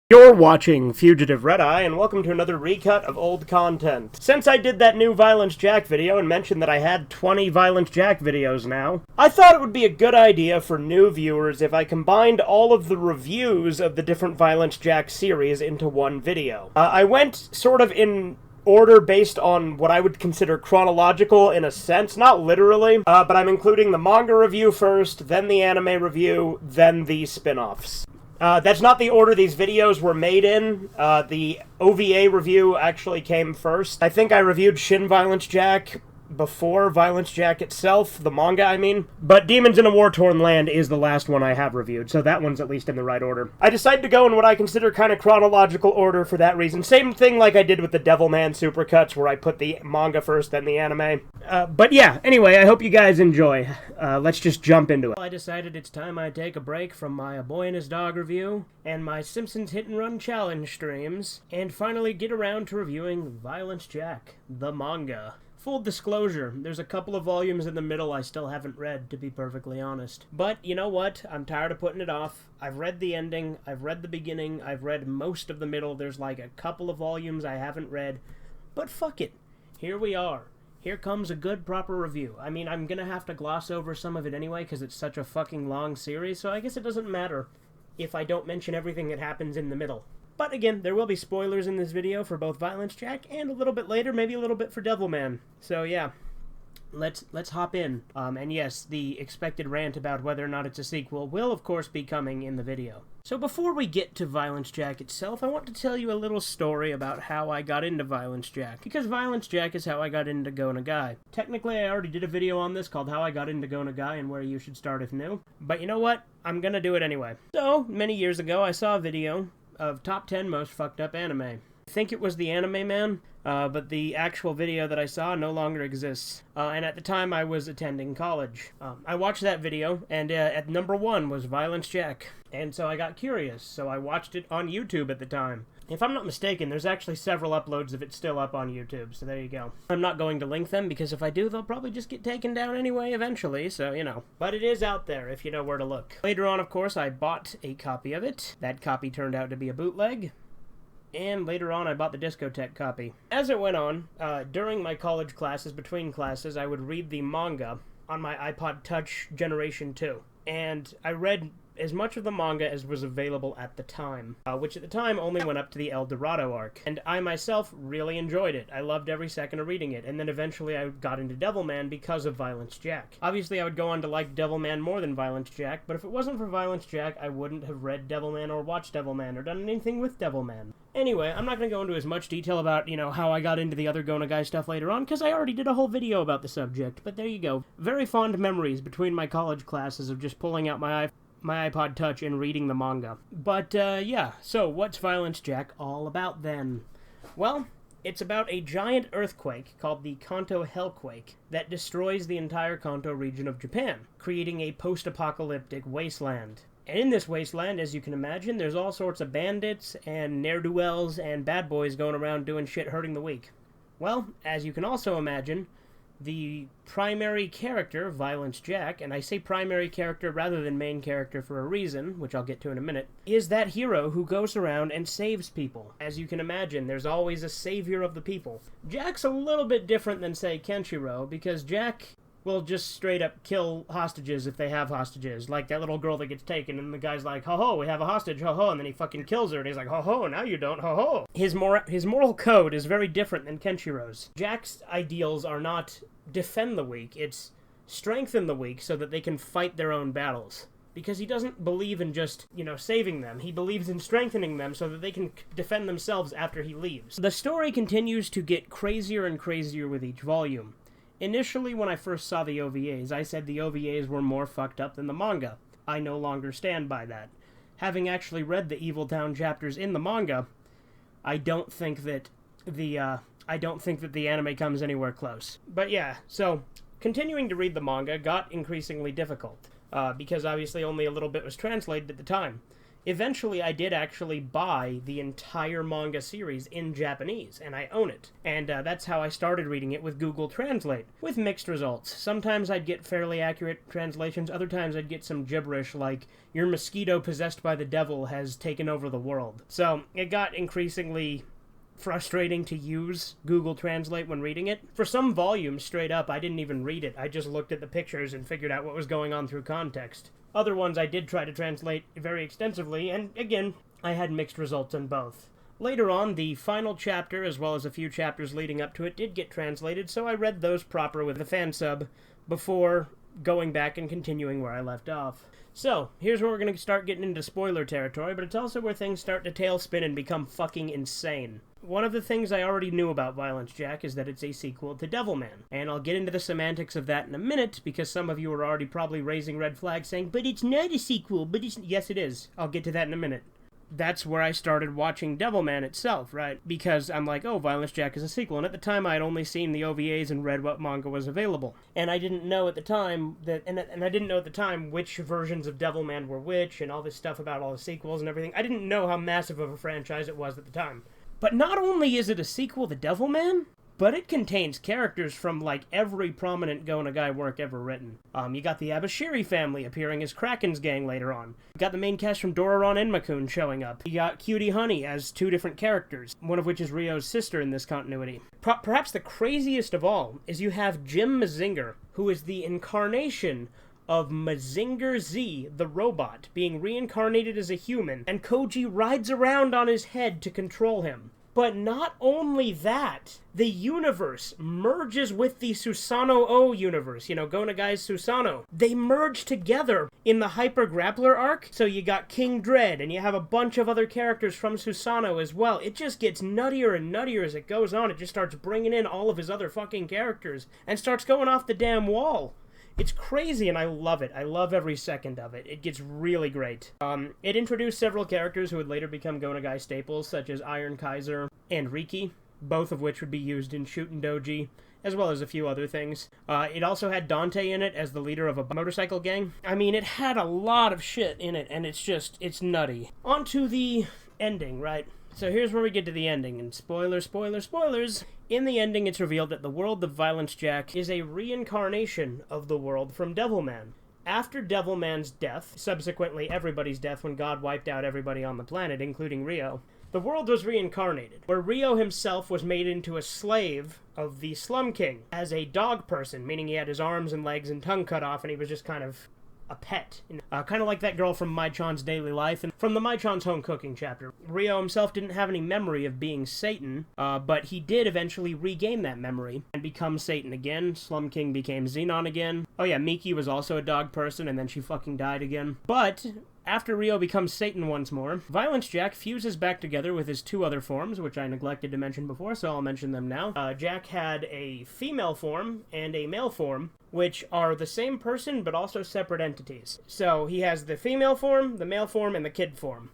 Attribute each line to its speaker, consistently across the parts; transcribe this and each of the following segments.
Speaker 1: You're watching Fugitive Red-Eye, and welcome to another recut of old content. Since I did that new Violence Jack video and mentioned that I had 20 Violence Jack videos now, I thought it would be a good idea for new viewers if I combined all of the reviews of the different Violence Jack series into one video. I went sort of in order based on what I would consider chronological in a sense, not literally, but I'm including the manga review first, then the anime review, then the spin-offs. That's not the order these videos were made in. The OVA review actually came first. I think I reviewed Shin Violence Jack before Violence Jack itself, the manga I mean. But Demons in a War-Torn Land is the last one I have reviewed, so that one's at least in the right order. I decided to go in what I consider kind of chronological order for that reason. Same thing like I did with the Devilman Supercuts, where I put the manga first, then the anime. But yeah, anyway, I hope you guys enjoy. Let's just jump into it. I decided it's time I take a break from my A Boy and His Dog review, and my Simpsons Hit and Run Challenge streams, and finally get around to reviewing Violence Jack, the manga. Full disclosure, there's a couple of volumes in the middle I still haven't read, to be perfectly honest. But, you know what? I'm tired of putting it off. I've read the ending, I've read the beginning, I've read most of the middle. There's like a couple of volumes I haven't read. But fuck it. Here we are. Here comes a good, proper review. I mean, I'm gonna have to gloss over some of it anyway, because it's such a fucking long series, so I guess it doesn't matter if I don't mention everything that happens in the middle. But again, there will be spoilers in this video for both Violence Jack and a little bit later, maybe a little bit for Devilman. So yeah, let's hop in. And yes, the expected rant about whether or not it's a sequel will of course be coming in the video. So before we get to Violence Jack itself, I want to tell you a little story about how I got into Violence Jack, because Violence Jack is how I got into Go Nagai. Technically, I already did a video on this called How I Got Into Go Nagai and Where You Should Start If New, but you know what? I'm gonna do it anyway. So, many years ago, I saw a video of top 10 most fucked up anime. I think it was the Anime Man, but the actual video that I saw no longer exists. And at the time I was attending college. I watched that video, and at number 1 was Violence Jack. And so I got curious, so I watched it on YouTube at the time. If I'm not mistaken, there's actually several uploads of it still up on YouTube, so there you go. I'm not going to link them, because if I do, they'll probably just get taken down anyway eventually, so, you know. But it is out there, if you know where to look. Later on, of course, I bought a copy of it. That copy turned out to be a bootleg. And later on, I bought the Discotheque copy. As it went on, during my college classes, between classes, I would read the manga on my iPod Touch Generation 2. And I read as much of the manga as was available at the time, which at the time only went up to the El Dorado arc. And I myself really enjoyed it. I loved every second of reading it, and then eventually I got into Devilman because of Violence Jack. Obviously I would go on to like Devilman more than Violence Jack, but if it wasn't for Violence Jack, I wouldn't have read Devilman or watched Devilman or done anything with Devilman. Anyway, I'm not going to go into as much detail about, you know, how I got into the other Go Nagai stuff later on, because I already did a whole video about the subject, but there you go. Very fond memories between my college classes of just pulling out my iPod Touch and reading the manga. But, yeah, so what's Violence Jack all about then? Well, it's about a giant earthquake called the Kanto Hellquake that destroys the entire Kanto region of Japan, creating a post-apocalyptic wasteland. And in this wasteland, as you can imagine, there's all sorts of bandits and ne'er-do-wells and bad boys going around doing shit hurting the weak. Well, as you can also imagine, the primary character, Violence Jack, and I say primary character rather than main character for a reason, which I'll get to in a minute, is that hero who goes around and saves people. As you can imagine, there's always a savior of the people. Jack's a little bit different than, say, Kenshiro, because Jack will just straight up kill hostages if they have hostages. Like that little girl that gets taken, and the guy's like, ho-ho, we have a hostage, ho-ho, and then he fucking kills her, and he's like, ho-ho, now you don't, ho-ho. His moral code is very different than Kenshiro's. Jack's ideals are not defend the weak, it's strengthen the weak so that they can fight their own battles. Because he doesn't believe in just, you know, saving them. He believes in strengthening them so that they can defend themselves after he leaves. The story continues to get crazier and crazier with each volume. Initially, when I first saw the OVAs, I said the OVAs were more fucked up than the manga. I no longer stand by that. Having actually read the Evil Town chapters in the manga, I don't think that the anime comes anywhere close. But yeah, so continuing to read the manga got increasingly difficult, because obviously only a little bit was translated at the time. Eventually, I did actually buy the entire manga series in Japanese, and I own it. And that's how I started reading it with Google Translate, with mixed results. Sometimes I'd get fairly accurate translations, other times I'd get some gibberish like, your mosquito possessed by the devil has taken over the world. So, it got increasingly frustrating to use Google Translate when reading it. For some volumes, straight up, I didn't even read it. I just looked at the pictures and figured out what was going on through context. Other ones I did try to translate very extensively, and again, I had mixed results on both. Later on, the final chapter, as well as a few chapters leading up to it, did get translated, so I read those proper with the fan sub before going back and continuing where I left off. So, here's where we're going to start getting into spoiler territory, but it's also where things start to tailspin and become fucking insane. One of the things I already knew about Violence Jack is that it's a sequel to Devilman, and I'll get into the semantics of that in a minute, because some of you are already probably raising red flags saying, but it's not a sequel, but it's... Yes, it is. I'll get to that in a minute. That's where I started watching Devilman itself, right? Because I'm like, oh, Violence Jack is a sequel, and at the time I had only seen the OVAs and read what manga was available. And I didn't know at the time that, and I didn't know at the time which versions of Devilman were which, and all this stuff about all the sequels and everything. I didn't know how massive of a franchise it was at the time. But not only is it a sequel to Devilman, but it contains characters from, like, every prominent Go Nagai work ever written. You got the Abashiri family appearing as Kraken's gang later on. You got the main cast from Doraron and Makun showing up. You got Cutie Honey as two different characters, one of which is Ryo's sister in this continuity. Perhaps the craziest of all is you have Jim Mazinger, who is the incarnation of Mazinger Z, the robot, being reincarnated as a human, and Koji rides around on his head to control him. But not only that, the universe merges with the Susanoo universe, Go Nagai's Susanoo. They merge together in the Hyper Grappler arc, so you got King Dread, and you have a bunch of other characters from Susanoo as well. It just gets nuttier and nuttier as it goes on. It just starts bringing in all of his other fucking characters, and starts going off the damn wall. It's crazy, and I love it. I love every second of it. It gets really great. It introduced several characters who would later become Go Nagai staples, such as Iron Kaiser and Riki, both of which would be used in Shuten Doji, as well as a few other things. It also had Dante in it as the leader of a motorcycle gang. I mean, it had a lot of shit in it, and it's nutty. On to the ending, right? So here's where we get to the ending, and spoilers. In the ending, it's revealed that the world of Violence Jack is a reincarnation of the world from Devilman. After Devilman's death, subsequently everybody's death when God wiped out everybody on the planet, including Ryo, the world was reincarnated, where Ryo himself was made into a slave of the Slum King, as a dog person, meaning he had his arms and legs and tongue cut off, and he was just kind of a pet. Kind of like that girl from Mai-chan's Daily Life, and from the Mai-chan's Home Cooking chapter. Ryo himself didn't have any memory of being Satan, but he did eventually regain that memory and become Satan again. Slum King became Xenon again. Oh yeah, Miki was also a dog person, and then she fucking died again. But after Ryo becomes Satan once more, Violence Jack fuses back together with his two other forms, which I neglected to mention before, so I'll mention them now. Jack had a female form and a male form, which are the same person but also separate entities. So he has the female form, the male form, and the kid form.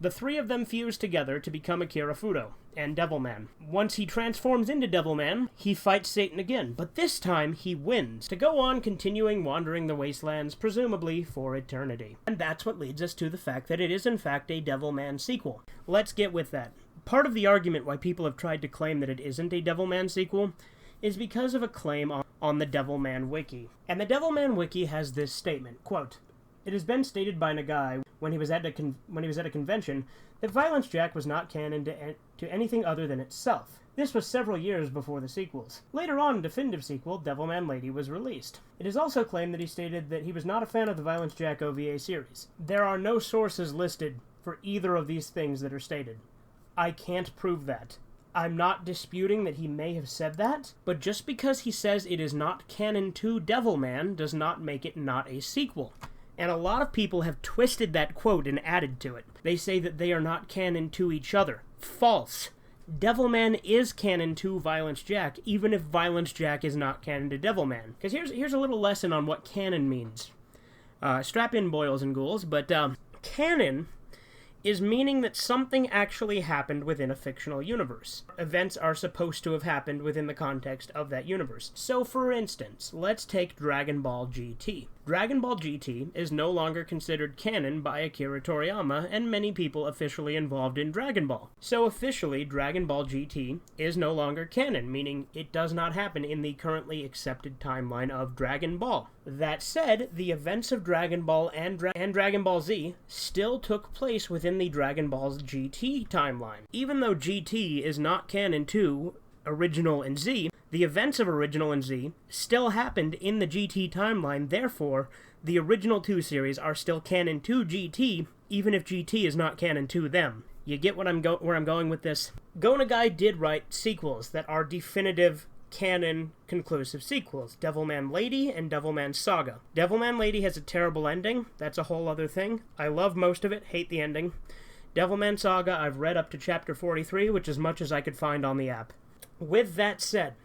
Speaker 1: The three of them fuse together to become Akira Fudo and Devilman. Once he transforms into Devilman, he fights Satan again, but this time he wins, to go on continuing wandering the wastelands, presumably for eternity. And that's what leads us to the fact that it is in fact a Devilman sequel. Let's get with that. Part of the argument why people have tried to claim that it isn't a Devilman sequel is because of a claim on the Devilman Wiki. And the Devilman Wiki has this statement, quote, "It has been stated by Nagai when he was at a convention that Violence Jack was not canon to anything other than itself. This was several years before the sequels. Later on, a definitive sequel, Devilman Lady, was released. It is also claimed that he stated that he was not a fan of the Violence Jack OVA series. There are no sources listed for either of these things that are stated. I can't prove that. I'm not disputing that he may have said that, but just because he says it is not canon to Devilman does not make it not a sequel." And a lot of people have twisted that quote and added to it. They say that they are not canon to each other. False. Devilman is canon to Violence Jack, even if Violence Jack is not canon to Devilman. Because here's a little lesson on what canon means. Strap in, boils and ghouls, but canon is meaning that something actually happened within a fictional universe. Events are supposed to have happened within the context of that universe. So, for instance, let's take Dragon Ball GT. Dragon Ball GT is no longer considered canon by Akira Toriyama and many people officially involved in Dragon Ball. So officially, Dragon Ball GT is no longer canon, meaning it does not happen in the currently accepted timeline of Dragon Ball. That said, the events of Dragon Ball and Dragon Ball Z still took place within the Dragon Ball GT timeline. Even though GT is not canon to Original and Z, the events of Original and Z still happened in the GT timeline, therefore, the original 2 series are still canon to GT, even if GT is not canon to them. You get where I'm going with this? Go Nagai did write sequels that are definitive canon conclusive sequels, Devilman Lady and Devilman Saga. Devilman Lady has a terrible ending, that's a whole other thing. I love most of it, hate the ending. Devilman Saga, I've read up to chapter 43, which is much as I could find on the app. With that said,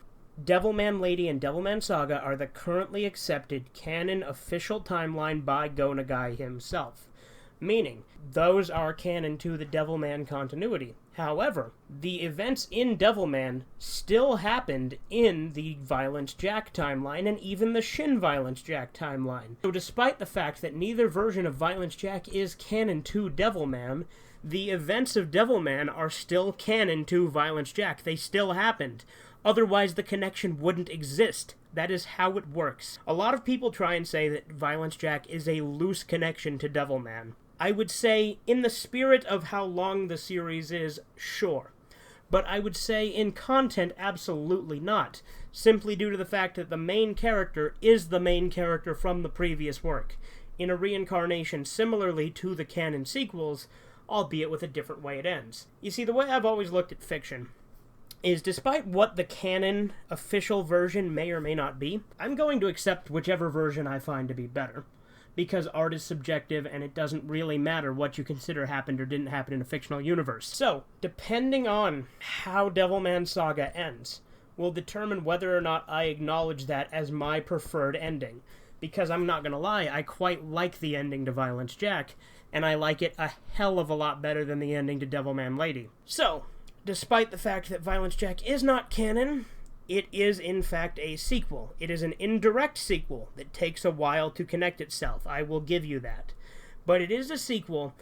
Speaker 1: Devilman Lady and Devilman Saga are the currently accepted canon official timeline by Go Nagai himself, meaning those are canon to the Devilman continuity. However, the events in Devilman still happened in the Violence Jack timeline and even the Shin Violence Jack timeline. So despite the fact that neither version of Violence Jack is canon to Devilman, the events of Devilman are still canon to Violence Jack. They still happened. Otherwise, the connection wouldn't exist. That is how it works. A lot of people try and say that Violence Jack is a loose connection to Devilman. I would say, in the spirit of how long the series is, sure. But I would say, in content, absolutely not. Simply due to the fact that the main character is the main character from the previous work, in a reincarnation similarly to the canon sequels, albeit with a different way it ends. You see, the way I've always looked at fiction is, despite what the canon official version may or may not be, I'm going to accept whichever version I find to be better, because art is subjective and it doesn't really matter what you consider happened or didn't happen in a fictional universe. So, depending on how Devilman Saga ends, will determine whether or not I acknowledge that as my preferred ending. Because I'm not gonna lie, I quite like the ending to Violence Jack, and I like it a hell of a lot better than the ending to Devilman Lady. So, despite the fact that Violence Jack is not canon, it is in fact a sequel. It is an indirect sequel that takes a while to connect itself, I will give you that. But it is a sequel,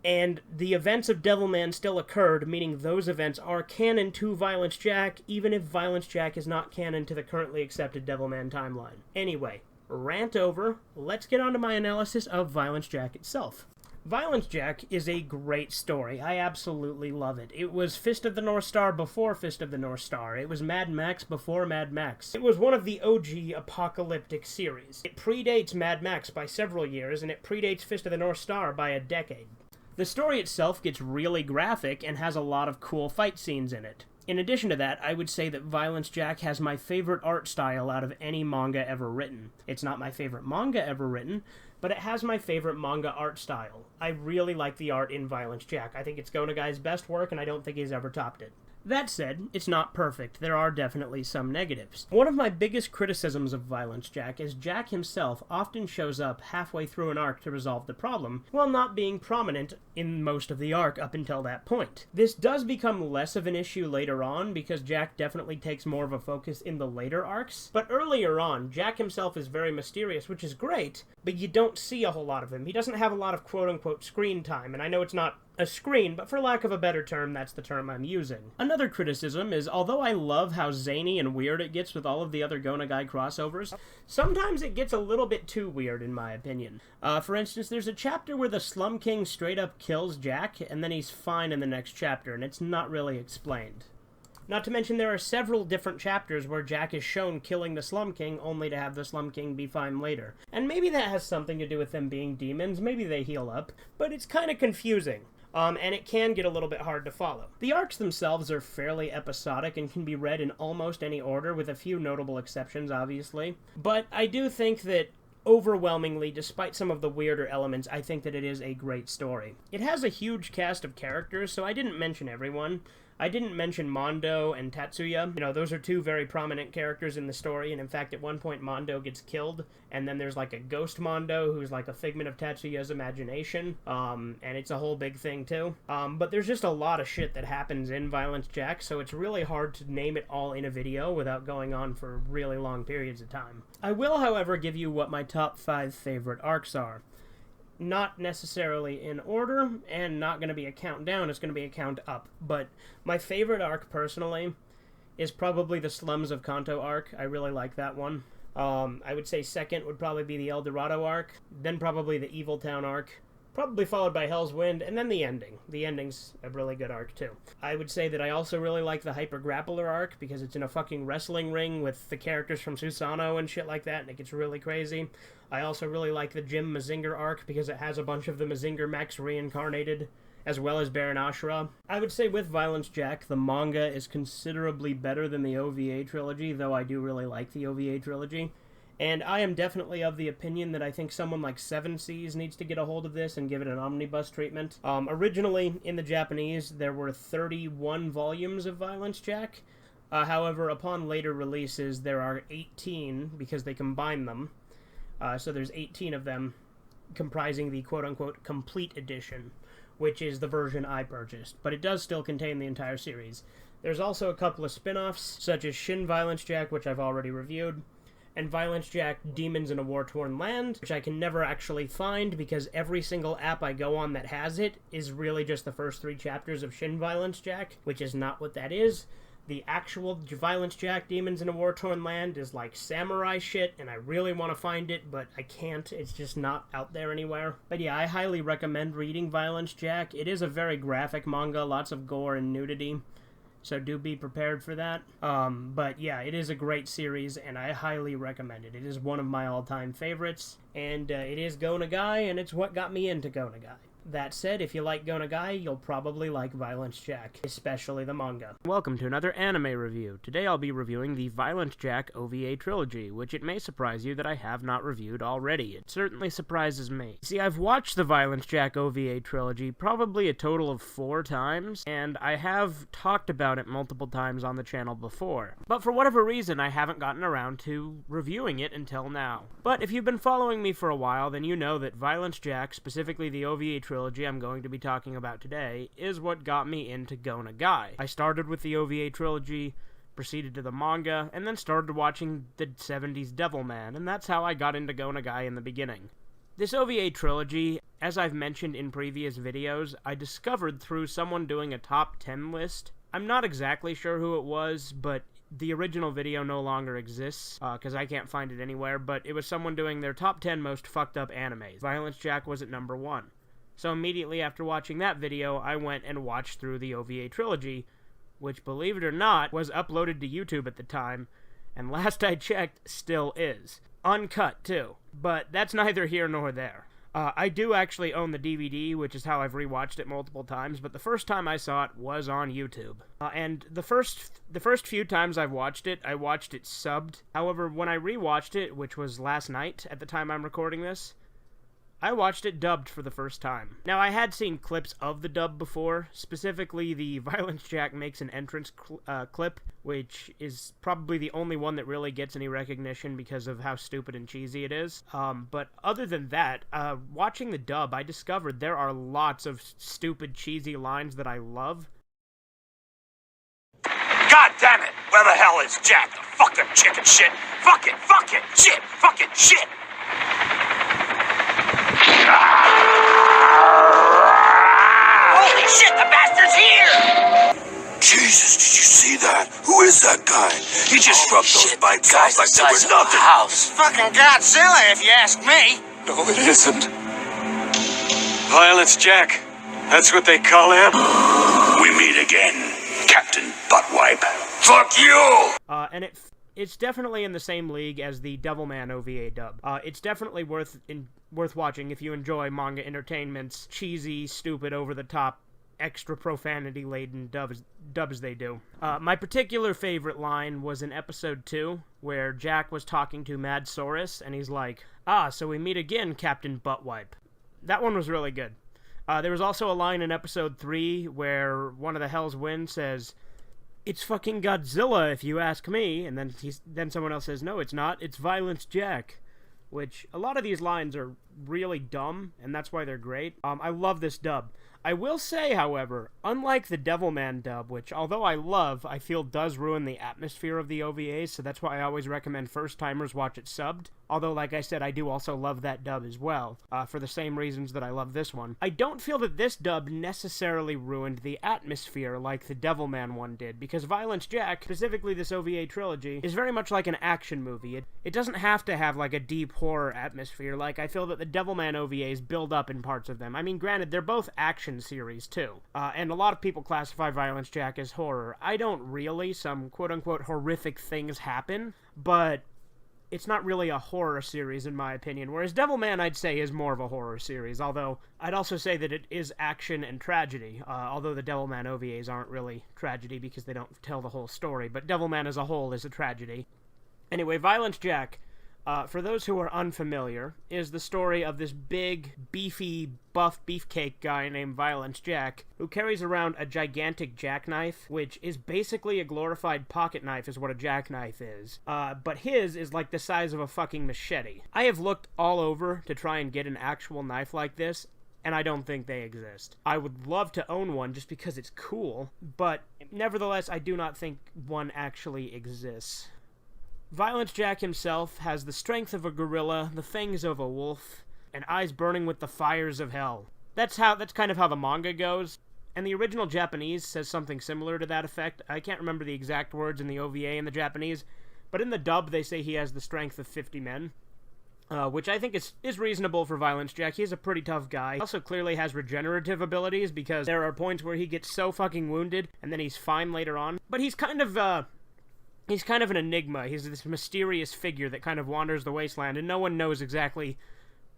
Speaker 1: and the events of Devilman still occurred, meaning those events are canon to Violence Jack, even if Violence Jack is not canon to the currently accepted Devilman timeline. Anyway, rant over, let's get on to my analysis of Violence Jack itself. Violence Jack is a great story. I absolutely love it. It was Fist of the North Star before Fist of the North Star. It was Mad Max before Mad Max. It was one of the OG apocalyptic series. It predates Mad Max by several years, and it predates Fist of the North Star by a decade. The story itself gets really graphic and has a lot of cool fight scenes in it. In addition to that, I would say that Violence Jack has my favorite art style out of any manga ever written. It's not my favorite manga ever written, but it has my favorite manga art style. I really like the art in Violence Jack. I think it's Go Nagai's best work, and I don't think he's ever topped it. That said, it's not perfect. There are definitely some negatives. One of my biggest criticisms of Violence Jack is Jack himself often shows up halfway through an arc to resolve the problem, while not being prominent in most of the arc up until that point. This does become less of an issue later on, because Jack definitely takes more of a focus in the later arcs, but earlier on, Jack himself is very mysterious, which is great, but you don't see a whole lot of him. He doesn't have a lot of quote-unquote screen time, and I know it's not a screen, but for lack of a better term, that's the term I'm using. Another criticism is, although I love how zany and weird it gets with all of the other Go Nagai crossovers, sometimes it gets a little bit too weird, in my opinion. For instance, there's a chapter where the Slum King straight up kills Jack, and then he's fine in the next chapter, and it's not really explained. Not to mention there are several different chapters where Jack is shown killing the Slum King, only to have the Slum King be fine later. And maybe that has something to do with them being demons, maybe they heal up, but it's kind of confusing. And it can get a little bit hard to follow. The arcs themselves are fairly episodic and can be read in almost any order, with a few notable exceptions, obviously. But I do think that, overwhelmingly, despite some of the weirder elements, I think that it is a great story. It has a huge cast of characters, so I didn't mention everyone. I didn't mention Mondo and Tatsuya. You know, those are two very prominent characters in the story, and in fact, at one point, Mondo gets killed, and then there's like a ghost Mondo who's like a figment of Tatsuya's imagination, and it's a whole big thing too. But there's just a lot of shit that happens in Violence Jack, so it's really hard to name it all in a video without going on for really long periods of time. I will, however, give you what my top 5 favorite arcs are. Not necessarily in order, and not going to be a countdown, it's going to be a count up. But my favorite arc, personally, is probably the Slums of Kanto arc. I really like that one. I would say second would probably be the El Dorado arc, then probably the Evil Town arc, probably followed by Hell's Wind, and then the ending. The ending's a really good arc, too. I would say that I also really like the Hyper Grappler arc, because it's in a fucking wrestling ring with the characters from Susanoo and shit like that, and it gets really crazy. I also really like the Jim Mazinger arc, because it has a bunch of the Mazinger mechs reincarnated, as well as Baron Ashura. I would say with Violence Jack, the manga is considerably better than the OVA trilogy, though I do really like the OVA trilogy. And I am definitely of the opinion that I think someone like Seven Seas needs to get a hold of this and give it an omnibus treatment. Originally, in the Japanese, there were 31 volumes of Violence Jack. However, upon later releases, there are 18, because they combine them. So there's 18 of them, comprising the quote-unquote complete edition, which is the version I purchased. But it does still contain the entire series. There's also a couple of spin-offs, such as Shin Violence Jack, which I've already reviewed, and Violence Jack Demons in a War-Torn Land, which I can never actually find because every single app I go on that has it is really just the first 3 chapters of Shin Violence Jack, which is not what that is. The actual Violence Jack Demons in a War-Torn Land is like samurai shit, and I really want to find it, but I can't. It's just not out there anywhere. But yeah, I highly recommend reading Violence Jack. It is a very graphic manga, lots of gore and nudity, so do be prepared for that. But yeah, it is a great series, and I highly recommend it. It is one of my all-time favorites, and it is Go Nagai, and it's what got me into Go Nagai. That said, if you like Go Nagai, you'll probably like Violence Jack, especially the manga. Welcome to another anime review. Today I'll be reviewing the Violence Jack OVA trilogy, which it may surprise you that I have not reviewed already. It certainly surprises me. See, I've watched the Violence Jack OVA trilogy probably a total of 4 times, and I have talked about it multiple times on the channel before. But for whatever reason, I haven't gotten around to reviewing it until now. But if you've been following me for a while, then you know that Violence Jack, specifically the OVA trilogy I'm going to be talking about today, is what got me into Go Nagai. I started with the OVA trilogy, proceeded to the manga, and then started watching the 70s Devilman, and that's how I got into Go Nagai in the beginning. This OVA trilogy, as I've mentioned in previous videos, I discovered through someone doing a top 10 list. I'm not exactly sure who it was, but the original video no longer exists, because I can't find it anywhere, but it was someone doing their top 10 most fucked up animes. Violence Jack was at number 1. So immediately after watching that video, I went and watched through the OVA trilogy, which, believe it or not, was uploaded to YouTube at the time, and last I checked, still is. Uncut, too. But that's neither here nor there. I do actually own the DVD, which is how I've rewatched it multiple times, but the first time I saw it was on YouTube. And the first few times I watched it subbed. However, when I rewatched it, which was last night at the time I'm recording this, I watched it dubbed for the first time. Now, I had seen clips of the dub before, specifically the Violence Jack Makes an Entrance clip, which is probably the only one that really gets any recognition because of how stupid and cheesy it is. But other than that, watching the dub, I discovered there are lots of stupid, cheesy lines that I love.
Speaker 2: God damn it! Where the hell is Jack? The fucking chicken shit! Fucking shit! Fucking shit! Holy shit, the bastard's here!
Speaker 3: Jesus, did you see that? Who is that guy? He just rubbed those bites off like they were nothing.
Speaker 2: House. Fucking Godzilla, if you ask me.
Speaker 3: No, it isn't.
Speaker 4: Violence Jack. That's what they call him.
Speaker 3: We meet again, Captain Buttwipe. Fuck you!
Speaker 1: And it's definitely in the same league as the Devilman OVA dub. It's definitely worth watching if you enjoy manga entertainment's cheesy, stupid, over-the-top, extra profanity-laden dubs they do. My particular favorite line was in episode 2, where Jack was talking to Mad Saurus, and he's like, "Ah, so we meet again, Captain Buttwipe." That one was really good. There was also a line in episode 3 where one of the Hell's Wind says, "It's fucking Godzilla, if you ask me," and then someone else says, "No, it's not, it's Violence Jack." Which, a lot of these lines are really dumb, and that's why they're great. I love this dub. I will say, however, unlike the Devilman dub, which, although I love, I feel does ruin the atmosphere of the OVAs, so that's why I always recommend first-timers watch it subbed. Although, like I said, I do also love that dub as well, for the same reasons that I love this one. I don't feel that this dub necessarily ruined the atmosphere like the Devilman one did, because Violence Jack, specifically this OVA trilogy, is very much like an action movie. It doesn't have to have, like, a deep horror atmosphere. Like, I feel that the Devilman OVAs build up in parts of them. I mean, granted, they're both action series, too. And a lot of people classify Violence Jack as horror. I don't really. Some quote-unquote horrific things happen, but it's not really a horror series, in my opinion, whereas Devilman, I'd say, is more of a horror series, although I'd also say that it is action and tragedy, although the Devilman OVAs aren't really tragedy because they don't tell the whole story, but Devilman as a whole is a tragedy. Anyway, Violence Jack, for those who are unfamiliar, is the story of this big, beefy, buff beefcake guy named Violence Jack, who carries around a gigantic jackknife, which is basically a glorified pocket knife is what a jackknife is. But his is like the size of a fucking machete. I have looked all over to try and get an actual knife like this, and I don't think they exist. I would love to own one just because it's cool, but nevertheless, I do not think one actually exists. Violence Jack himself has the strength of a gorilla, the fangs of a wolf, and eyes burning with the fires of hell. That's kind of how the manga goes, and the original Japanese says something similar to that effect. I can't remember the exact words in the OVA in the Japanese, but in the dub they say he has the strength of 50 men, which I think is reasonable for Violence Jack. He's a pretty tough guy. He also clearly has regenerative abilities, because there are points where he gets so fucking wounded, and then he's fine later on. But he's kind of an enigma. He's this mysterious figure that kind of wanders the wasteland, and no one knows exactly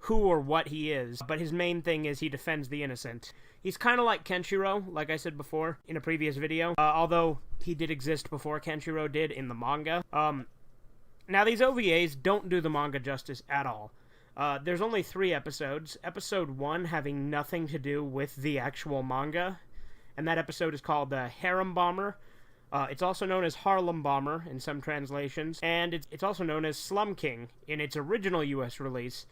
Speaker 1: who or what he is. But his main thing is he defends the innocent. He's kind of like Kenshiro, like I said before in a previous video, although he did exist before Kenshiro did in the manga. Now, these OVAs don't do the manga justice at all. There's only 3 episodes. Episode 1 having nothing to do with the actual manga, and that episode is called Harem Bomber. It's also known as Harlem Bomber in some translations, and it's also known as Slum King in its original US release,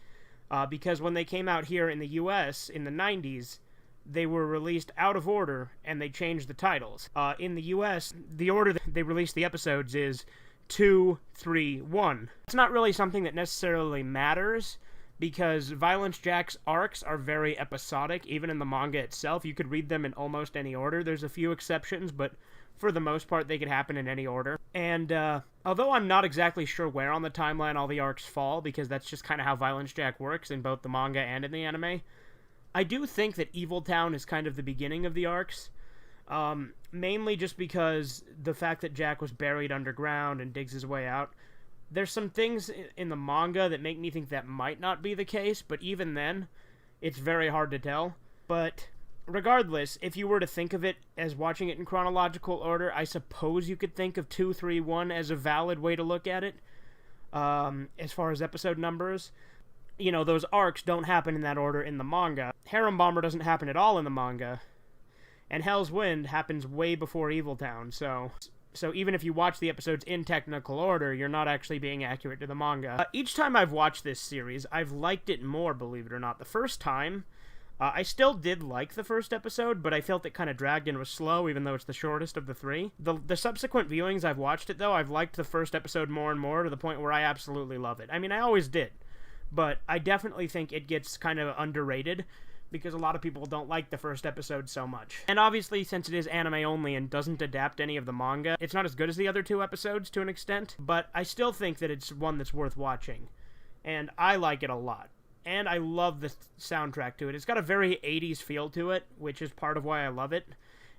Speaker 1: because when they came out here in the US in the 90s, they were released out of order, and they changed the titles. In the US, the order that they released the episodes is 2, 3, 1. It's not really something that necessarily matters, because Violence Jack's arcs are very episodic, even in the manga itself. You could read them in almost any order. There's a few exceptions, but for the most part, they could happen in any order. And although I'm not exactly sure where on the timeline all the arcs fall, because that's just kind of how Violence Jack works in both the manga and in the anime, I do think that Evil Town is kind of the beginning of the arcs. Mainly just because the fact that Jack was buried underground and digs his way out. There's some things in the manga that make me think that might not be the case, but even then, it's very hard to tell. But regardless, if you were to think of it as watching it in chronological order, I suppose you could think of 2, 3, 1 as a valid way to look at it, as far as episode numbers. You know, those arcs don't happen in that order in the manga. Harem Bomber doesn't happen at all in the manga, and Hell's Wind happens way before Evil Town, so even if you watch the episodes in technical order, you're not actually being accurate to the manga. Each time I've watched this series, I've liked it more, believe it or not. The first time, I still did like the first episode, but I felt it kind of dragged and was slow, even though it's the shortest of the 3. The subsequent viewings I've watched it, though, I've liked the first episode more and more, to the point where I absolutely love it. I mean, I always did, but I definitely think it gets kind of underrated, because a lot of people don't like the first episode so much. And obviously, since it is anime only and doesn't adapt any of the manga, it's not as good as the other 2 episodes to an extent, but I still think that it's one that's worth watching. And I like it a lot. And I love the soundtrack to it. It's got a very 80s feel to it, which is part of why I love it.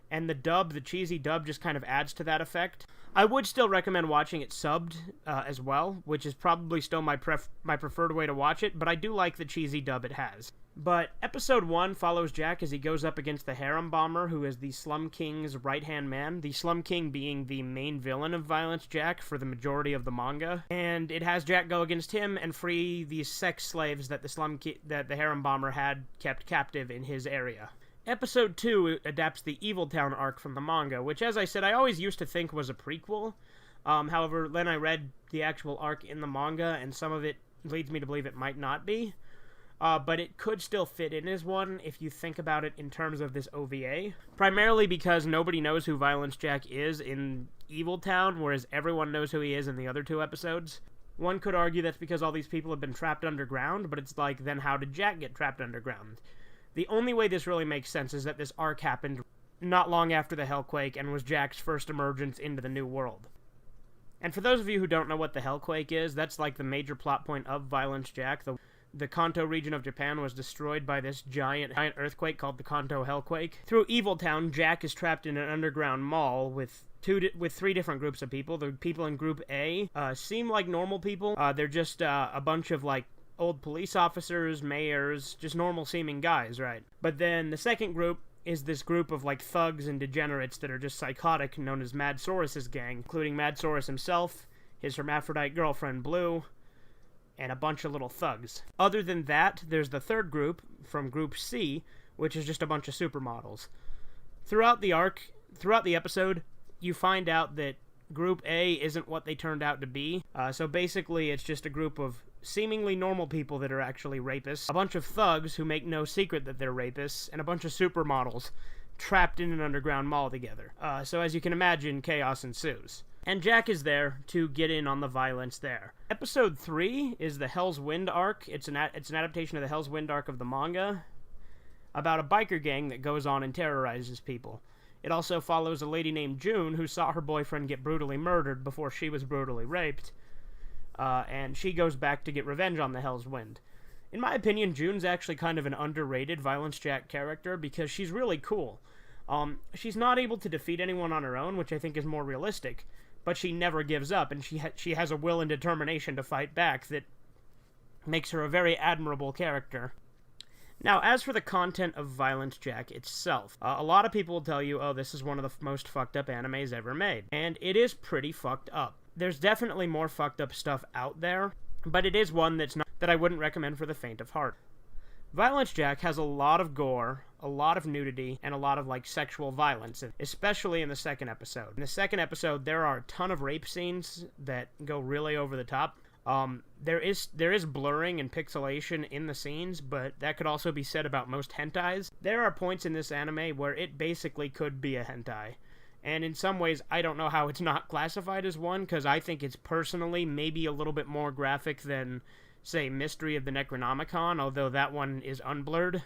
Speaker 1: And the dub, the cheesy dub, just kind of adds to that effect. I would still recommend watching it subbed as well, which is probably still my preferred way to watch it, but I do like the cheesy dub it has. But episode 1 follows Jack as he goes up against the Harem Bomber, who is the Slum King's right-hand man, the Slum King being the main villain of Violence Jack for the majority of the manga. And it has Jack go against him and free these sex slaves that the Harem Bomber had kept captive in his area. Episode 2 adapts the Evil Town arc from the manga, which, as I said, I always used to think was a prequel. However, then I read the actual arc in the manga, and some of it leads me to believe it might not be. But it could still fit in as one if you think about it in terms of this OVA. Primarily because nobody knows who Violence Jack is in Evil Town, whereas everyone knows who he is in the other 2 episodes. One could argue that's because all these people have been trapped underground, but it's like, then how did Jack get trapped underground? The only way this really makes sense is that this arc happened not long after the Hellquake and was Jack's first emergence into the new world. And for those of you who don't know what the Hellquake is, that's like the major plot point of Violence Jack. The Kanto region of Japan was destroyed by this giant earthquake called the Kanto Hellquake. Through Evil Town, Jack is trapped in an underground mall with 3 different groups of people. The people in Group A seem like normal people. They're just a bunch of like old police officers, mayors, just normal-seeming guys, right? But then the second group is this group of like thugs and degenerates that are just psychotic, known as Mad Saurus's gang, including Mad Saurus himself, his hermaphrodite girlfriend Blue, and a bunch of little thugs. Other than that, there's the third group, from Group C, which is just a bunch of supermodels. Throughout the episode, you find out that Group A isn't what they turned out to be. So basically, it's just a group of seemingly normal people that are actually rapists, a bunch of thugs who make no secret that they're rapists, and a bunch of supermodels trapped in an underground mall together. So as you can imagine, chaos ensues. And Jack is there to get in on the violence there. Episode 3 is the Hell's Wind arc. It's an adaptation of the Hell's Wind arc of the manga, about a biker gang that goes on and terrorizes people. It also follows a lady named June who saw her boyfriend get brutally murdered before she was brutally raped, and she goes back to get revenge on the Hell's Wind. In my opinion, June's actually kind of an underrated Violence Jack character because she's really cool. She's not able to defeat anyone on her own, which I think is more realistic, but she never gives up, and she has a will and determination to fight back that makes her a very admirable character. Now, as for the content of Violence Jack itself, a lot of people will tell you, oh, this is one of the most fucked up animes ever made. And it is pretty fucked up. There's definitely more fucked up stuff out there, but it is one that I wouldn't recommend for the faint of heart. Violence Jack has a lot of gore, a lot of nudity, and a lot of, like, sexual violence, especially in the second episode. In the second episode, there are a ton of rape scenes that go really over the top. There is blurring and pixelation in the scenes, but that could also be said about most hentais. There are points in this anime where it basically could be a hentai. And in some ways, I don't know how it's not classified as one, because I think it's personally maybe a little bit more graphic than, say, Mystery of the Necronomicon, although that one is unblurred.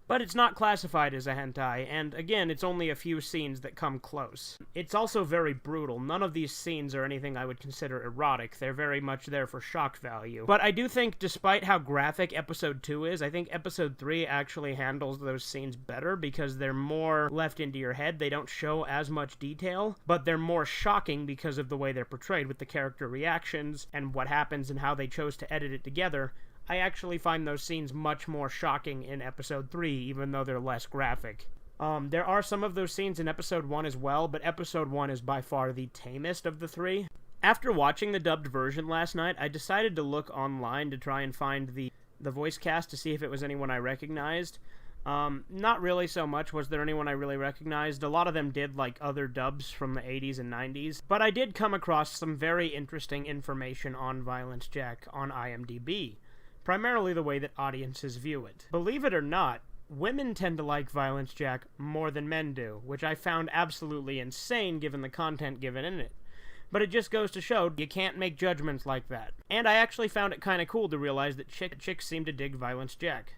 Speaker 1: But it's not classified as a hentai, and again, it's only a few scenes that come close. It's also very brutal. None of these scenes are anything I would consider erotic. They're very much there for shock value. But I do think, despite how graphic Episode 2 is, I think Episode 3 actually handles those scenes better because they're more left into your head. They don't show as much detail, but they're more shocking because of the way they're portrayed with the character reactions and what happens and how they chose to edit it together. I actually find those scenes much more shocking in Episode 3, even though they're less graphic. There are some of those scenes in Episode 1 as well, but Episode 1 is by far the tamest of the 3. After watching the dubbed version last night, I decided to look online to try and find the voice cast to see if it was anyone I recognized. Not really so much was there anyone I really recognized. A lot of them did, like, other dubs from the 80s and 90s. But I did come across some very interesting information on Violence Jack on IMDb. Primarily the way that audiences view it. Believe it or not, women tend to like Violence Jack more than men do, which I found absolutely insane given the content given in it. But it just goes to show you can't make judgments like that. And I actually found it kind of cool to realize that chicks seem to dig Violence Jack.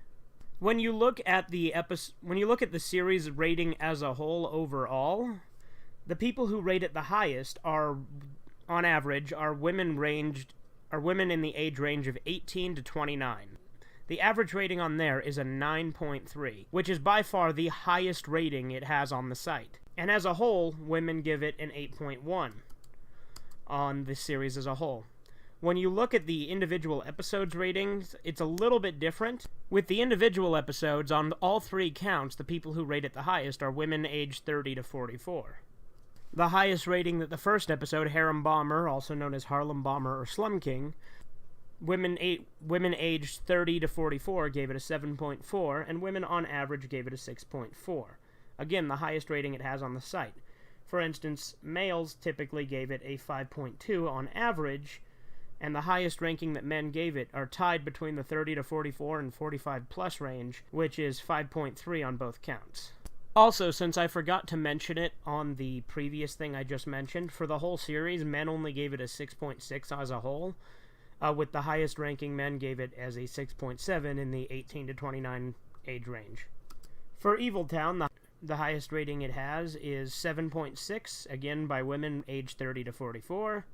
Speaker 1: When you look at the series rating as a whole overall, the people who rate it the highest are, on average, women in the age range of 18 to 29. The average rating on there is a 9.3, which is by far the highest rating it has on the site. And as a whole, women give it an 8.1 on the series as a whole. when you look at the individual episodes ratings, it's a little bit different. With the individual episodes, on all 3 counts, the people who rate it the highest are women aged 30 to 44. The highest rating that the first episode, Harem Bomber, also known as Harlem Bomber or Slum King, women aged 30 to 44 gave it a 7.4, and women on average gave it a 6.4. Again, the highest rating it has on the site. For instance, males typically gave it a 5.2 on average, and the highest ranking that men gave it are tied between the 30 to 44 and 45 plus range, which is 5.3 on both counts. Also, since I forgot to mention it on the previous thing I just mentioned, for the whole series, men only gave it a 6.6 as a whole, with the highest ranking men gave it as a 6.7 in the 18 to 29 age range. For Evil Town, the highest rating it has is 7.6, again by women aged 30 to 44,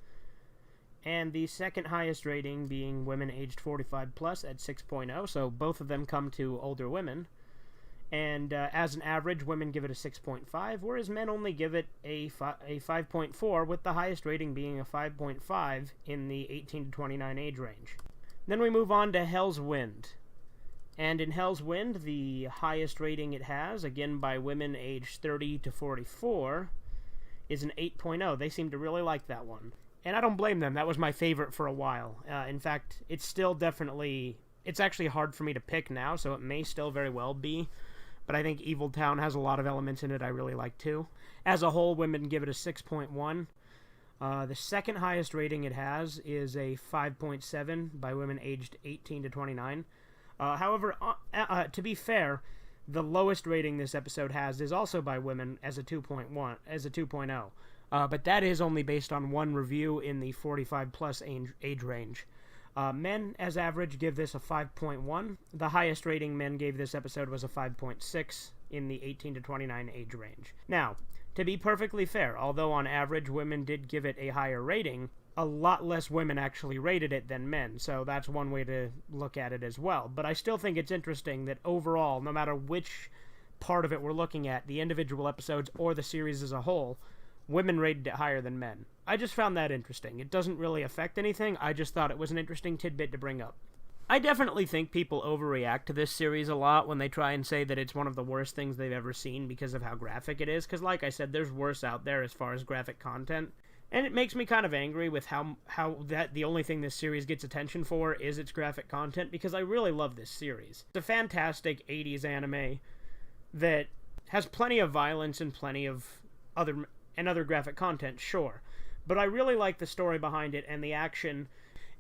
Speaker 1: and the second highest rating being women aged 45 plus at 6.0, so both of them come to older women. And as an average, women give it a 6.5, whereas men only give it a 5.4, with the highest rating being a 5.5 in the 18 to 29 age range. Then we move on to Hell's Wind. And in Hell's Wind, the highest rating it has, again by women aged 30 to 44, is an 8.0. They seem to really like that one. And I don't blame them. That was my favorite for a while. In fact, it's still definitely... It's actually hard for me to pick now, so it may still very well be. But I think Evil Town has a lot of elements in it I really like too. As a whole, women give it a 6.1. The second highest rating it has is a 5.7 by women aged 18 to 29. However, to be fair, the lowest rating this episode has is also by women as a 2.0. But that is only based on one review in the 45 plus age range. Men, as average, give this a 5.1. The highest rating men gave this episode was a 5.6 in the 18 to 29 age range. Now, to be perfectly fair, although on average women did give it a higher rating, a lot less women actually rated it than men, so that's one way to look at it as well. But I still think it's interesting that overall, no matter which part of it we're looking at, the individual episodes or the series as a whole, women rated it higher than men. I just found that interesting. It doesn't really affect anything, I just thought it was an interesting tidbit to bring up. I definitely think people overreact to this series a lot when they try and say that it's one of the worst things they've ever seen because of how graphic it is, because like I said, there's worse out there as far as graphic content. And it makes me kind of angry with how that the only thing this series gets attention for is its graphic content, because I really love this series. It's a fantastic 80s anime that has plenty of violence and plenty of other graphic content, sure. But I really like the story behind it and the action,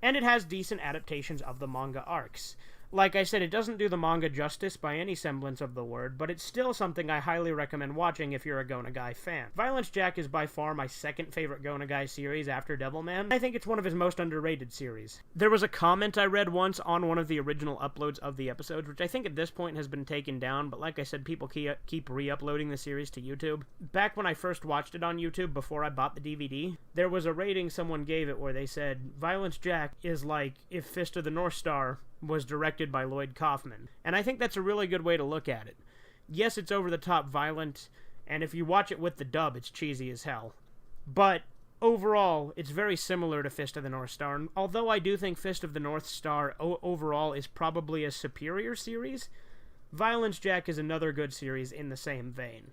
Speaker 1: and it has decent adaptations of the manga arcs. Like I said, it doesn't do the manga justice by any semblance of the word, but it's still something I highly recommend watching if you're a Go Nagai fan. Violence Jack is by far my second favorite Go Nagai series after Devilman. I think it's one of his most underrated series. There was a comment I read once on one of the original uploads of the episodes, which I think at this point has been taken down, but like I said, people keep re-uploading the series to YouTube. Back when I first watched it on YouTube, before I bought the DVD, there was a rating someone gave it where they said, Violence Jack is like if Fist of the North Star was directed by Lloyd Kaufman. And I think that's a really good way to look at it. Yes, it's over-the-top violent, and if you watch it with the dub, it's cheesy as hell. But overall, it's very similar to Fist of the North Star, and although I do think Fist of the North Star overall is probably a superior series, Violence Jack is another good series in the same vein.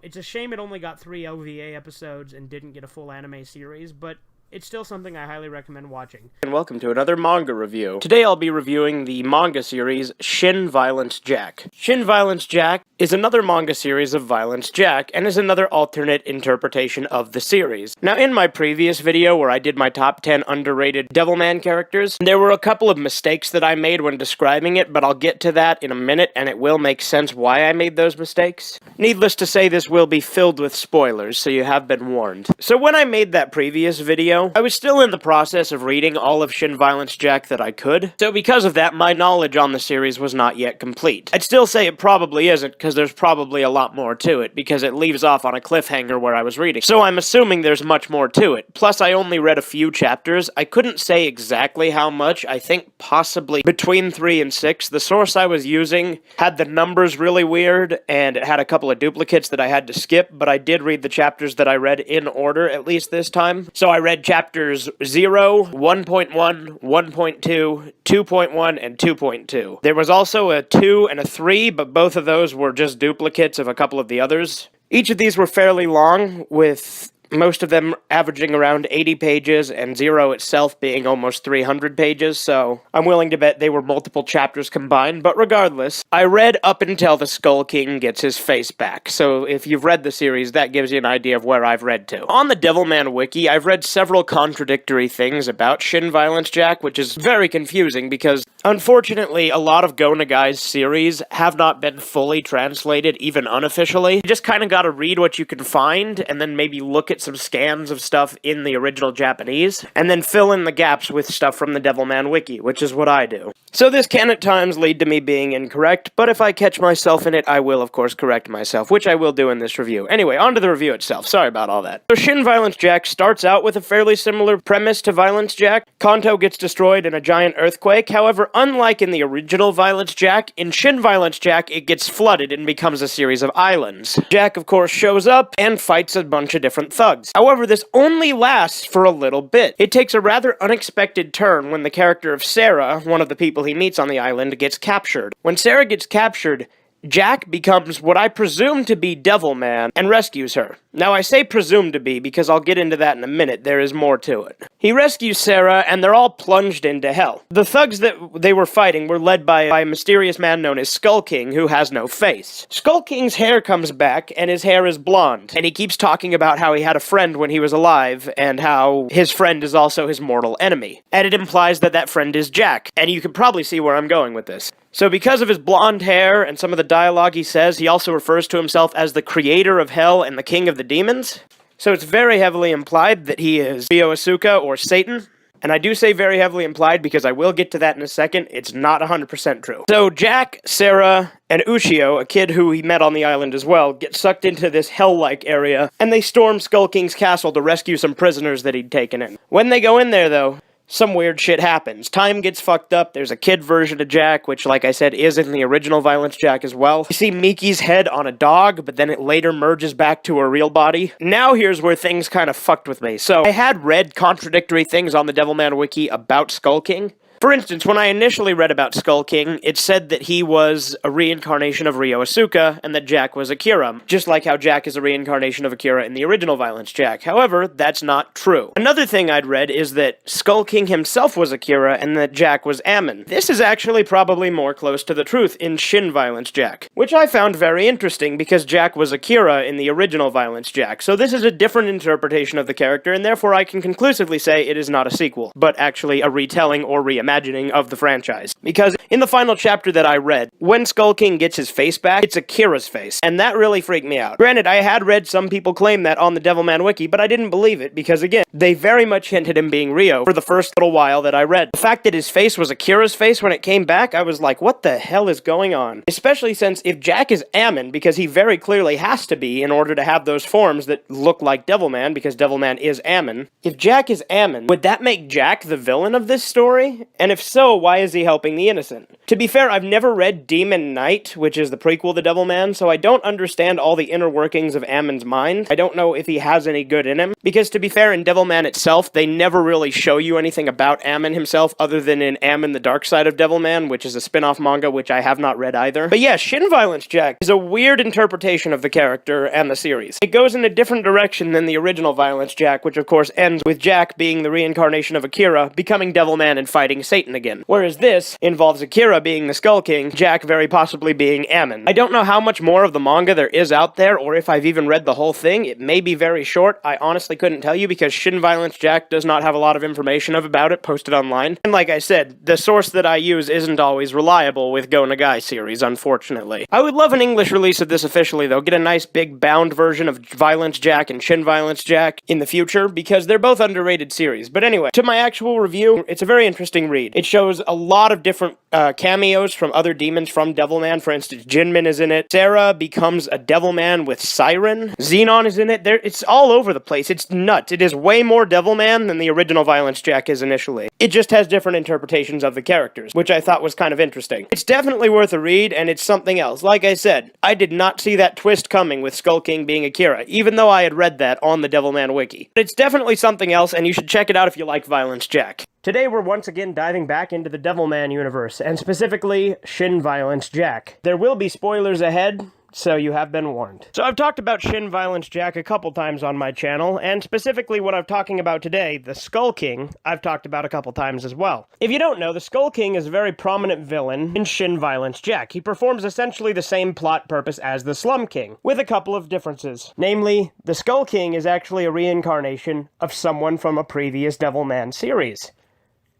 Speaker 1: It's a shame it only got 3 OVA episodes and didn't get a full anime series, but it's still something I highly recommend watching. And welcome to another manga review. Today I'll be reviewing the manga series Shin Violence Jack. Shin Violence Jack is another manga series of Violence Jack, and is another alternate interpretation of the series. Now, in my previous video where I did my top 10 underrated Devilman characters, there were a couple of mistakes that I made when describing it, but I'll get to that in a minute, and it will make sense why I made those mistakes. Needless to say, this will be filled with spoilers, so you have been warned. So when I made that previous video, I was still in the process of reading all of Shin Violence Jack that I could, so because of that, my knowledge on the series was not yet complete. I'd still say it probably isn't, because there's probably a lot more to it, because it leaves off on a cliffhanger where I was reading. So I'm assuming there's much more to it. Plus, I only read a few chapters. I couldn't say exactly how much. I think possibly between 3 and 6. The source I was using had the numbers really weird, and it had a couple of duplicates that I had to skip, but I did read the chapters that I read in order, at least this time. So I read chapter chapters 0, 1.1, 1.2, 2.1, and 2.2. There was also a 2 and a 3, but both of those were just duplicates of a couple of the others. Each of these were fairly long, with most of them averaging around 80 pages, and 0 itself being almost 300 pages, so I'm willing to bet they were multiple chapters combined, but regardless, I read up until the Skull King gets his face back, so if you've read the series, that gives you an idea of where I've read to. On the Devilman Wiki, I've read several contradictory things about Shin Violence Jack, which is very confusing because, unfortunately, a lot of Go Nagai's series have not been fully translated, even unofficially. You just kind of gotta read what you can find, and then maybe look at some scans of stuff in the original Japanese, and then fill in the gaps with stuff from the Devilman Wiki, which is what I do. So this can at times lead to me being incorrect, but if I catch myself in it, I will of course correct myself, which I will do in this review. Anyway, on to the review itself. Sorry about all that. So Shin Violence Jack starts out with a fairly similar premise to Violence Jack. Kanto gets destroyed in a giant earthquake. However, unlike in the original Violence Jack, in Shin Violence Jack, it gets flooded and becomes a series of islands. Jack, of course, shows up and fights a bunch of different thugs. However, this only lasts for a little bit. It takes a rather unexpected turn when the character of Sarah, one of the people he meets on the island, gets captured. When Sarah gets captured, Jack becomes what I presume to be Devilman and rescues her. Now, I say presume to be because I'll get into that in a minute. There is more to it. He rescues Sarah, and they're all plunged into hell. The thugs that they were fighting were led by a mysterious man known as Skull King, who has no face. Skull King's hair comes back, and his hair is blonde, and he keeps talking about how he had a friend when he was alive, and how his friend is also his mortal enemy. And it implies that that friend is Jack, and you can probably see where I'm going with this. So because of his blonde hair and some of the dialogue he says, he also refers to himself as the creator of hell and the king of the demons. So it's very heavily implied that he is Ryo-Asuka, or Satan. And I do say very heavily implied because I will get to that in a second. It's not 100% true. So Jack, Sarah, and Ushio, a kid who he met on the island as well, get sucked into this hell-like area, and they storm Skull King's castle to rescue some prisoners that he'd taken in. When they go in there, though, some weird shit happens. Time gets fucked up. There's a kid version of Jack, which, like I said, is in the original Violence Jack as well. You see Miki's head on a dog, but then it later merges back to a real body. Now here's where things kind of fucked with me. So, I had read contradictory things on the Devilman Wiki about Skull King. For instance, when I initially read about Skull King, it said that he was a reincarnation of Ryo-Asuka, and that Jack was Akira, just like how Jack is a reincarnation of Akira in the original Violence Jack. However, that's not true. Another thing I'd read is that Skull King himself was Akira, and that Jack was Ammon. This is actually probably more close to the truth in Shin Violence Jack, which I found very interesting because Jack was Akira in the original Violence Jack, so this is a different interpretation of the character, and therefore I can conclusively say it is not a sequel, but actually a retelling or reimagining of the franchise. Because in the final chapter that I read, when Skull King gets his face back, it's Akira's face, and that really freaked me out. Granted, I had read some people claim that on the Devilman Wiki, but I didn't believe it, because again, they very much hinted him being Ryo for the first little while that I read. The fact that his face was Akira's face when it came back, I was like, what the hell is going on? Especially since if Jack is Ammon, because he very clearly has to be in order to have those forms that look like Devilman, because Devilman is Ammon, if Jack is Ammon, would that make Jack the villain of this story? And if so, why is he helping the innocent? To be fair, I've never read Demon Knight, which is the prequel to Devilman, so I don't understand all the inner workings of Ammon's mind. I don't know if he has any good in him, because to be fair, in Devilman itself, they never really show you anything about Ammon himself, other than in Ammon the Dark Side of Devilman, which is a spin-off manga, which I have not read either. But yeah, Shin Violence Jack is a weird interpretation of the character and the series. It goes in a different direction than the original Violence Jack, which of course ends with Jack being the reincarnation of Akira, becoming Devilman and fighting Satan again. Whereas this involves Akira being the Skull King, Jack very possibly being Ammon. I don't know how much more of the manga there is out there, or if I've even read the whole thing. It may be very short. I honestly couldn't tell you because Shin Violence Jack does not have a lot of information about it posted online. And like I said, the source that I use isn't always reliable with Go Nagai series, unfortunately. I would love an English release of this officially, though. Get a nice big bound version of Violence Jack and Shin Violence Jack in the future, because they're both underrated series. But anyway, to my actual review, it's a very interesting read. It shows a lot of different cameos from other demons from Devilman. For instance, Jinmin is in it. Sarah becomes a Devilman with Siren. Xenon is in it. It's all over the place. It's nuts. It is way more Devilman than the original Violence Jack is initially. It just has different interpretations of the characters, which I thought was kind of interesting. It's definitely worth a read, and it's something else. Like I said, I did not see that twist coming with Skull King being Akira, even though I had read that on the Devilman wiki. But it's definitely something else, and you should check it out if you like Violence Jack. Today we're once again diving back into the Devilman universe, and specifically Shin Violence Jack. There will be spoilers ahead, so you have been warned. So I've talked about Shin Violence Jack a couple times on my channel, and specifically what I'm talking about today, the Skull King, I've talked about a couple times as well. If you don't know, the Skull King is a very prominent villain in Shin Violence Jack. He performs essentially the same plot purpose as the Slum King, with a couple of differences. Namely, the Skull King is actually a reincarnation of someone from a previous Devilman series.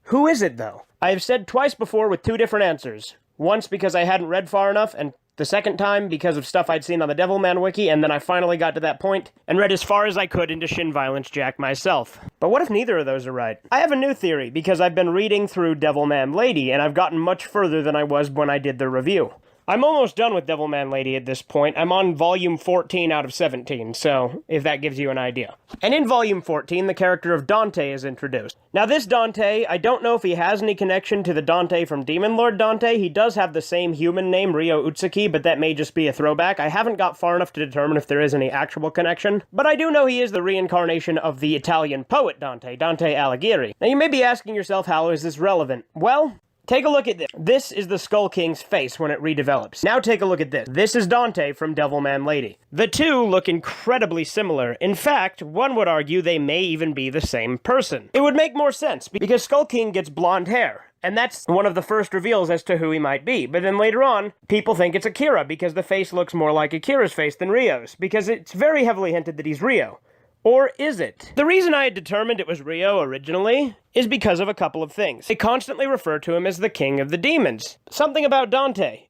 Speaker 1: Who is it, though? I have said twice before with two different answers. Once because I hadn't read far enough, and the second time because of stuff I'd seen on the Devilman wiki, and then I finally got to that point and read as far as I could into Shin Violence Jack myself. But what if neither of those are right? I have a new theory, because I've been reading through Devilman Lady, and I've gotten much further than I was when I did the review. I'm almost done with Devilman Lady at this point. I'm on volume 14 out of 17, so if that gives you an idea. And in volume 14, the character of Dante is introduced. Now this Dante, I don't know if he has any connection to the Dante from Demon Lord Dante. He does have the same human name, Ryo Utsuki, but that may just be a throwback. I haven't got far enough to determine if there is any actual connection, but I do know he is the reincarnation of the Italian poet Dante, Dante Alighieri. Now you may be asking yourself, how is this relevant? Well, take a look at this. This is the Skull King's face when it redevelops. Now take a look at this. This is Dante from Devilman Lady. The two look incredibly similar. In fact, one would argue they may even be the same person. It would make more sense, because Skull King gets blonde hair. And that's one of the first reveals as to who he might be. But then later on, people think it's Akira, because the face looks more like Akira's face than Ryo's, because it's very heavily hinted that he's Ryo. Or is it? The reason I had determined it was Ryo originally is because of a couple of things. They constantly refer to him as the King of the Demons. Something about Dante.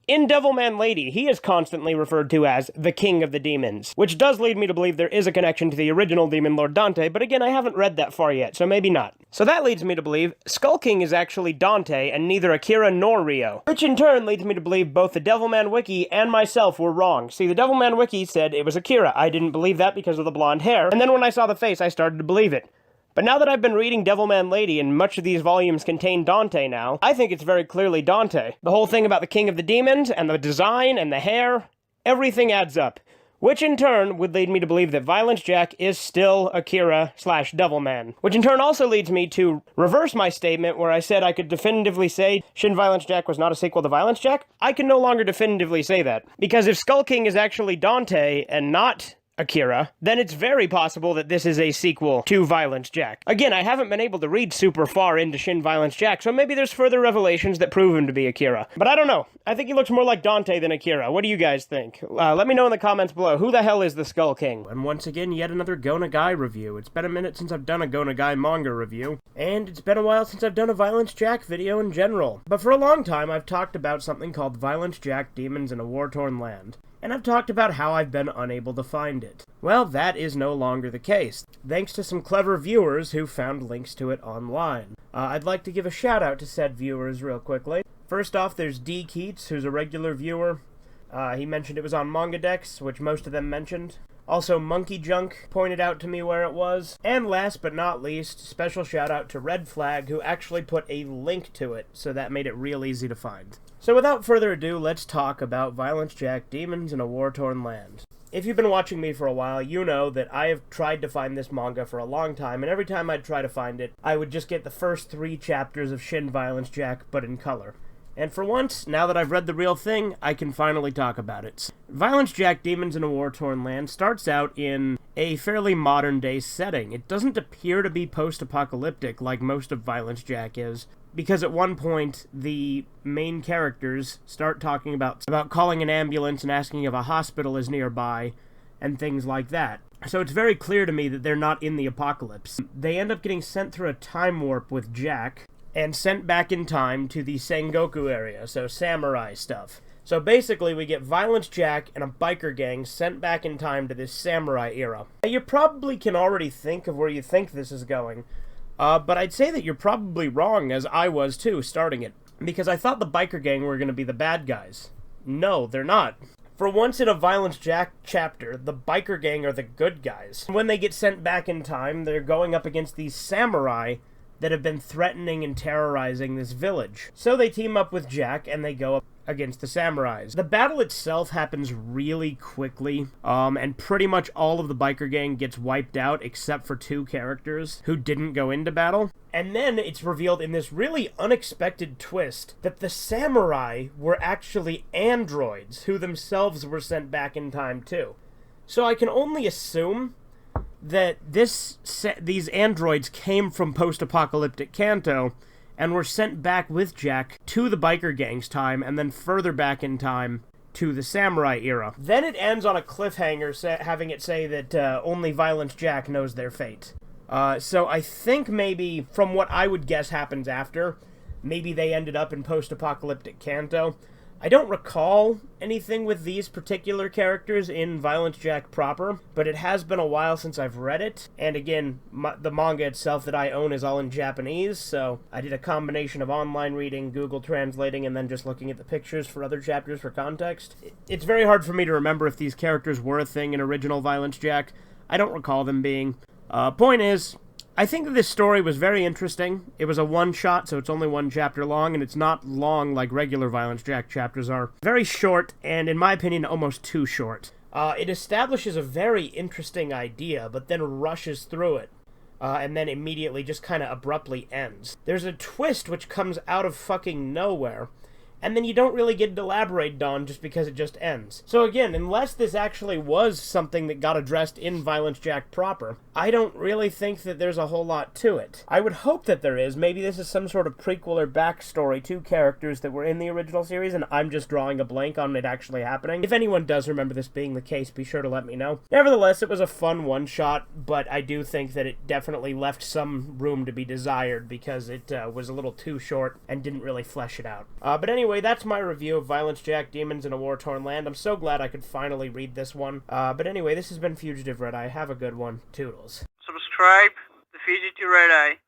Speaker 1: In Devilman Lady, he is constantly referred to as the King of the Demons, which does lead me to believe there is a connection to the original Demon Lord Dante, but again, I haven't read that far yet, so maybe not. So that leads me to believe Skull King is actually Dante and neither Akira nor Ryo, which in turn leads me to believe both the Devilman Wiki and myself were wrong. See, the Devilman Wiki said it was Akira. I didn't believe that because of the blonde hair, and then when I saw the face, I started to believe it. But now that I've been reading Devilman Lady, and much of these volumes contain Dante now, I think it's very clearly Dante. The whole thing about the King of the Demons, and the design, and the hair, everything adds up. Which in turn would lead me to believe that Violence Jack is still Akira/Devilman. Which in turn also leads me to reverse my statement where I said I could definitively say Shin Violence Jack was not a sequel to Violence Jack. I can no longer definitively say that. Because if Skull King is actually Dante and not Akira, then it's very possible that this is a sequel to Violence Jack. Again, I haven't been able to read super far into Shin Violence Jack, so maybe there's further revelations that prove him to be Akira. But I don't know. I think he looks more like Dante than Akira. What do you guys think? Let me know in the comments below. Who the hell is the Skull King? And once again, yet another Go Nagai review. It's been a minute since I've done a Go Nagai manga review, and it's been a while since I've done a Violence Jack video in general. But for a long time, I've talked about something called Violence Jack Demons in a War-Torn Land. And I've talked about how I've been unable to find it. Well, that is no longer the case, thanks to some clever viewers who found links to it online. I'd like to give a shout out to said viewers real quickly. First off, there's D. Keats, who's a regular viewer. He mentioned it was on Manga Decks, which most of them mentioned. Also, Monkey Junk pointed out to me where it was. And last but not least, special shout out to Red Flag, who actually put a link to it, so that made it real easy to find. So without further ado, let's talk about Violence Jack Demons in a War-Torn Land. If you've been watching me for a while, you know that I have tried to find this manga for a long time, and every time I'd try to find it, I would just get the first 3 chapters of Shin Violence Jack, but in color. And for once, now that I've read the real thing, I can finally talk about it. Violence Jack Demons in a War-Torn Land starts out in a fairly modern-day setting. It doesn't appear to be post-apocalyptic like most of Violence Jack is, because at one point, the main characters start talking about calling an ambulance and asking if a hospital is nearby, and things like that. So it's very clear to me that they're not in the apocalypse. They end up getting sent through a time warp with Jack, and sent back in time to the Sengoku area, so samurai stuff. So basically, we get Violence Jack and a biker gang sent back in time to this samurai era. Now, you probably can already think of where you think this is going, But I'd say that you're probably wrong, as I was too, starting it. Because I thought the biker gang were going to be the bad guys. No, they're not. For once in a Violence Jack chapter, the biker gang are the good guys. When they get sent back in time, they're going up against these samurai that have been threatening and terrorizing this village. So they team up with Jack, and they go up against the samurais. The battle itself happens really quickly, and pretty much all of the biker gang gets wiped out except for 2 characters who didn't go into battle. And then it's revealed in this really unexpected twist that the samurai were actually androids who themselves were sent back in time too. So I can only assume that these androids came from post-apocalyptic Kanto and were sent back with Jack to the biker gang's time, and then further back in time to the samurai era. Then it ends on a cliffhanger, having it say that only Violence Jack knows their fate. So I think maybe, from what I would guess happens after, maybe they ended up in post-apocalyptic Kanto. I don't recall anything with these particular characters in Violence Jack proper, but it has been a while since I've read it, and again, the manga itself that I own is all in Japanese, so I did a combination of online reading, Google translating, and then just looking at the pictures for other chapters for context. It's very hard for me to remember if these characters were a thing in original Violence Jack. I don't recall them being. Point is, I think that this story was very interesting. It was a one-shot, so it's only 1 chapter long, and it's not long like regular Violence Jack chapters are. Very short, and in my opinion, almost too short. It establishes a very interesting idea, but then rushes through it, and then immediately just kind of abruptly ends. There's a twist which comes out of fucking nowhere, and then you don't really get elaborated on just because it just ends. So again, unless this actually was something that got addressed in Violence Jack proper, I don't really think that there's a whole lot to it. I would hope that there is. Maybe this is some sort of prequel or backstory to characters that were in the original series, and I'm just drawing a blank on it actually happening. If anyone does remember this being the case, be sure to let me know. Nevertheless, it was a fun one-shot, but I do think that it definitely left some room to be desired because it was a little too short and didn't really flesh it out. But anyway, that's my review of Violence Jack, Demons in a War-Torn Land. I'm so glad I could finally read this one. But anyway, this has been Fugitive Red Eye. Have a good one. Toodles.
Speaker 5: Subscribe to Fugitive Red Eye.